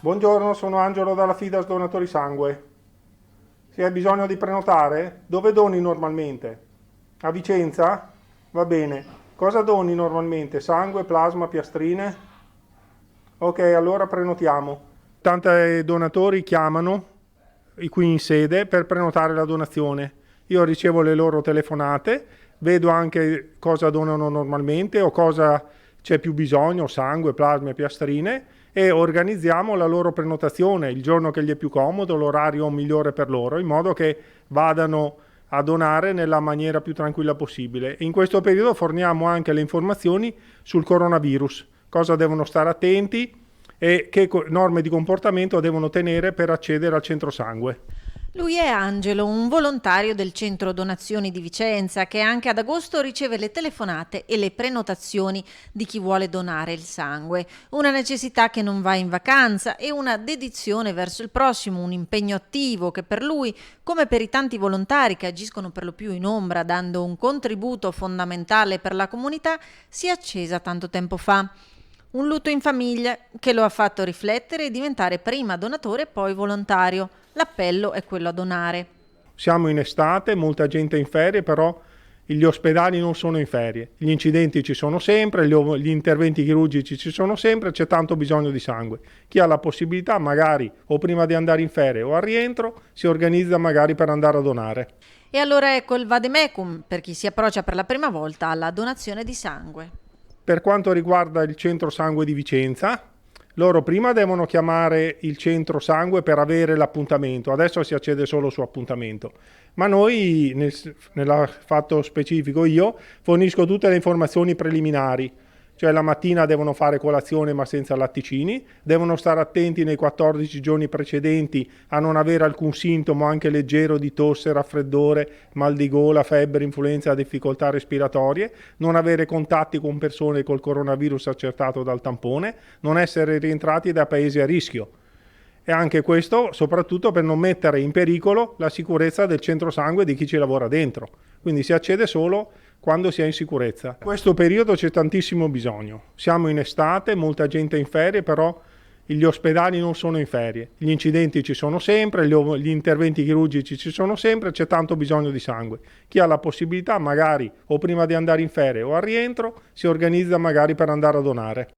Buongiorno, sono Angelo dalla Fidas Donatori Sangue. Se hai bisogno di prenotare, dove doni normalmente? A Vicenza? Va bene. Cosa doni normalmente? Sangue, plasma, piastrine? Ok, allora prenotiamo. Tanti donatori chiamano qui in sede per prenotare la donazione. Io ricevo le loro telefonate, vedo anche cosa donano normalmente o cosa c'è più bisogno, sangue, plasma e piastrine, e organizziamo la loro prenotazione, il giorno che gli è più comodo, l'orario migliore per loro, in modo che vadano a donare nella maniera più tranquilla possibile. In questo periodo forniamo anche le informazioni sul coronavirus, cosa devono stare attenti e che norme di comportamento devono tenere per accedere al centro sangue. Lui è Angelo, un volontario del centro donazioni di Vicenza che anche ad agosto riceve le telefonate e le prenotazioni di chi vuole donare il sangue. Una necessità che non va in vacanza e una dedizione verso il prossimo, un impegno attivo che per lui, come per i tanti volontari che agiscono per lo più in ombra dando un contributo fondamentale per la comunità, si è accesa tanto tempo fa. Un lutto in famiglia che lo ha fatto riflettere e diventare prima donatore e poi volontario. L'appello è quello a donare. Siamo in estate, molta gente è in ferie, però gli ospedali non sono in ferie. Gli incidenti ci sono sempre, gli interventi chirurgici ci sono sempre, c'è tanto bisogno di sangue. Chi ha la possibilità, magari o prima di andare in ferie o al rientro, si organizza magari per andare a donare. E allora ecco il vademecum per chi si approccia per la prima volta alla donazione di sangue. Per quanto riguarda il centro sangue di Vicenza, loro prima devono chiamare il centro sangue per avere l'appuntamento, adesso si accede solo su appuntamento, ma noi, nel fatto specifico io, fornisco tutte le informazioni preliminari, cioè la mattina devono fare colazione ma senza latticini, devono stare attenti nei 14 giorni precedenti a non avere alcun sintomo anche leggero di tosse, raffreddore, mal di gola, febbre, influenza, difficoltà respiratorie, non avere contatti con persone col coronavirus accertato dal tampone, non essere rientrati da paesi a rischio. E anche questo soprattutto per non mettere in pericolo la sicurezza del centro sangue di chi ci lavora dentro. Quindi si accede solo quando si è in sicurezza. In questo periodo c'è tantissimo bisogno. Siamo in estate, molta gente è in ferie, però gli ospedali non sono in ferie. Gli incidenti ci sono sempre, gli interventi chirurgici ci sono sempre, c'è tanto bisogno di sangue. Chi ha la possibilità, magari o prima di andare in ferie o al rientro, si organizza magari per andare a donare.